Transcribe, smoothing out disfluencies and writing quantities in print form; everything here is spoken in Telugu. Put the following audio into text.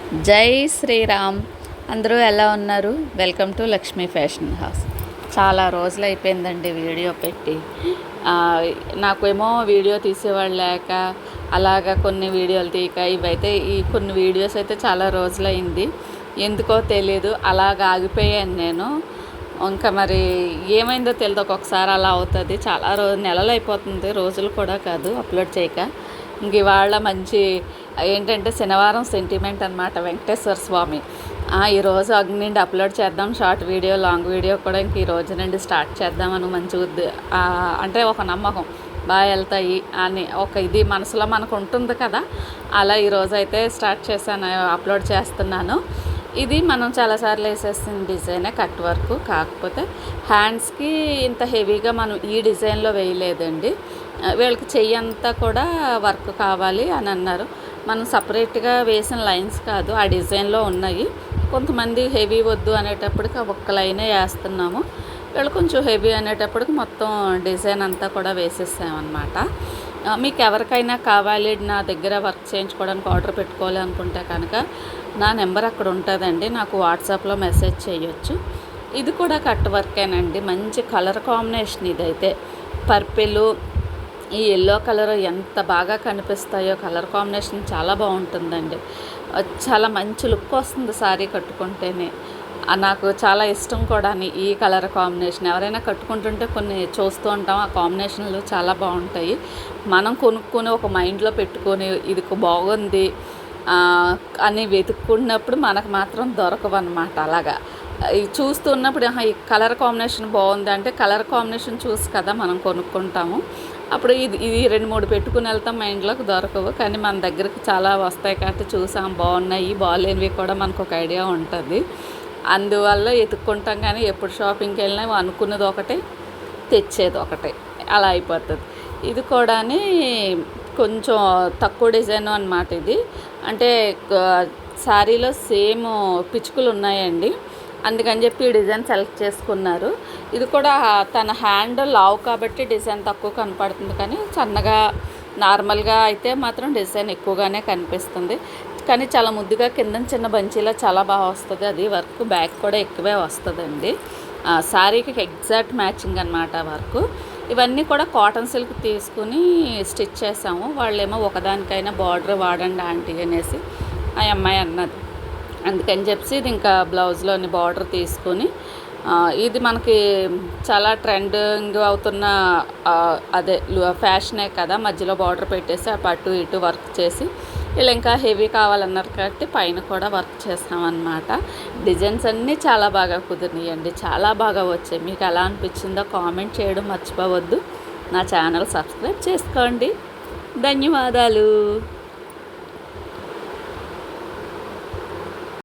జై శ్రీరామ్. అందరూ ఎలా ఉన్నారు? Welcome to Lakshmi fashion house. చాలా రోజులు అయిపోయిందండి వీడియో పెట్టి. నాకేమో వీడియో తీసేవాళ్ళు లేక అలాగా కొన్ని వీడియోలు తీయక ఇవైతే ఈ కొన్ని వీడియోస్ అయితే చాలా రోజులైంది. ఎందుకో తెలియదు అలాగ ఆగిపోయాను నేను. ఇంకా మరి ఏమైందో తెలియదు, ఒక్కొక్కసారి అలా అవుతుంది. చాలా నెలలు అయిపోతుంది, రోజులు కూడా కాదు అప్లోడ్ చేయక. ఇంక ఇవాళ మంచి ఏంటంటే శనివారం సెంటిమెంట్ అనమాట, వెంకటేశ్వర స్వామి. ఈరోజు నుండి అప్లోడ్ చేద్దాం, షార్ట్ వీడియో లాంగ్ వీడియో కూడా ఇంక ఈ రోజు నుండి స్టార్ట్ చేద్దామని మంచి అంటే ఒక నమ్మకం బాగా వెళ్తాయి అని ఒక ఇది మనసులో మనకు ఉంటుంది కదా. అలా ఈరోజు అయితే స్టార్ట్ చేశాను, అప్లోడ్ చేస్తున్నాను. ఇది మనం చాలాసార్లు వేసేసిన డిజైనే, కట్ వర్క్. కాకపోతే హ్యాండ్స్కి ఇంత హెవీగా మనం ఈ డిజైన్లో వేయలేదండి. వీళ్ళకి చెయ్యి అంతా కూడా వర్క్ కావాలి అని అన్నారు. మనం సపరేట్గా వేసిన లైన్స్ కాదు, ఆ డిజైన్లో ఉన్నాయి. కొంతమంది హెవీ వద్దు అనేటప్పటికి ఒక్క లైనే వేస్తున్నాము. వీళ్ళు కొంచెం హెవీ అనేటప్పటికి మొత్తం డిజైన్ అంతా కూడా వేసేసామన్నమాట. మీకు ఎవరికైనా కావాలి నా దగ్గర వర్క్ చేయించుకోవడానికి ఆర్డర్ పెట్టుకోవాలి అనుకుంటే కనుక నా నెంబర్ అక్కడ ఉంటుందండి, నాకు వాట్సాప్లో మెసేజ్ చేయొచ్చు. ఇది కూడా కట్ వర్కేనండి, మంచి కలర్ కాంబినేషన్. ఇదైతే పర్పిల్, ఈ ఎల్లో కలర్ ఎంత బాగా కనిపిస్తాయో. కలర్ కాంబినేషన్ చాలా బాగుంటుందండి, చాలా మంచి లుక్ వస్తుంది శారీ కట్టుకుంటేనే. నాకు చాలా ఇష్టం కూడా ఈ కలర్ కాంబినేషన్. ఎవరైనా కట్టుకుంటుంటే కొన్ని చూస్తూ ఉంటాం, ఆ కాంబినేషన్లు చాలా బాగుంటాయి. మనం కొనుక్కొని ఒక మైండ్లో పెట్టుకొని ఇది బాగుంది అని వెతుక్కున్నప్పుడు మనకు మాత్రం దొరకవు అన్నమాట. అలాగా చూస్తున్నప్పుడు ఈ కలర్ కాంబినేషన్ బాగుంది అంటే కలర్ కాంబినేషన్ చూసి కదా మనం కొనుక్కుంటాము. అప్పుడు ఇది 2-3 పెట్టుకుని వెళ్తాం, మైండ్లోకి దొరకవు. కానీ మన దగ్గరికి చాలా వస్తాయి కాబట్టి చూసాం, బాగున్నాయి బాగాలేనివి కూడా మనకు ఒక ఐడియా ఉంటుంది. అందువల్ల ఎత్తుక్కుంటాం. కానీ ఎప్పుడు షాపింగ్కి వెళ్ళినా అనుకున్నది ఒకటే, తెచ్చేది ఒకటే, అలా అయిపోతుంది. ఇది కూడా కొంచెం తక్కువ డిజైన్ అన్నమాట. ఇది అంటే శారీలో సేమ్ పిచ్చుకలు ఉన్నాయండి, అందుకని చెప్పి ఈ డిజైన్ సెలెక్ట్ చేసుకున్నారు. ఇది కూడా తన హ్యాండ్ లావు కాబట్టి డిజైన్ తక్కువ కనపడుతుంది, కానీ సన్నగా నార్మల్గా అయితే మాత్రం డిజైన్ ఎక్కువగానే కనిపిస్తుంది. కానీ చాలా ముద్దుగా కింద చిన్న బంచీలో చాలా బాగా వస్తుంది. అది వర్క్ బ్యాక్ కూడా ఎక్కువే వస్తుందండి. శారీకి ఎగ్జాక్ట్ మ్యాచింగ్ అనమాట వర్క్. ఇవన్నీ కూడా కాటన్ సిల్క్ తీసుకుని స్టిచ్ చేసాము. వాళ్ళేమో ఒకదానికైనా బార్డర్ వాడండి ఆంటీ అనేసి ఆ అమ్మాయి అన్నది. అందుకని చెప్పి ఇది ఇంకా బ్లౌజ్లోని బార్డర్ తీసుకొని, ఇది మనకి చాలా ట్రెండింగ్ అవుతున్న అదే ఫ్యాషనే కదా, మధ్యలో బార్డర్ పెట్టేసి ఆ పట్టు ఇటు వర్క్ చేసి వీళ్ళు ఇంకా హెవీ కావాలన్నారు కాబట్టి పైన కూడా వర్క్ చేస్తామన్నమాట. డిజైన్స్ అన్నీ చాలా బాగా కుదిరినాయండి, చాలా బాగా వచ్చాయి. మీకు ఎలా అనిపించిందో కామెంట్ చేయడం మర్చిపోవద్దు. నా ఛానల్ సబ్స్క్రైబ్ చేసుకోండి. ధన్యవాదాలు.